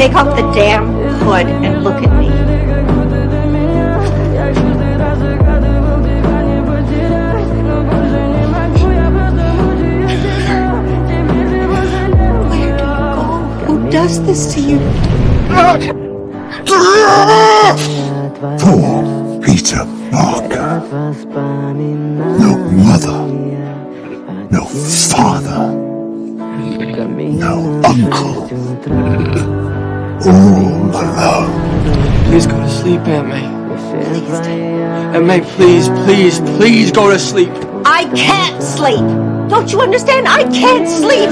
Take off the damn hood and look at me. Who does this to you? Poor Peter Parker. No mother. No father. No uncle. All alone. Please go to sleep, Aunt May. Aunt May, please, please, please go to sleep. I can't sleep. Don't you understand? I can't sleep.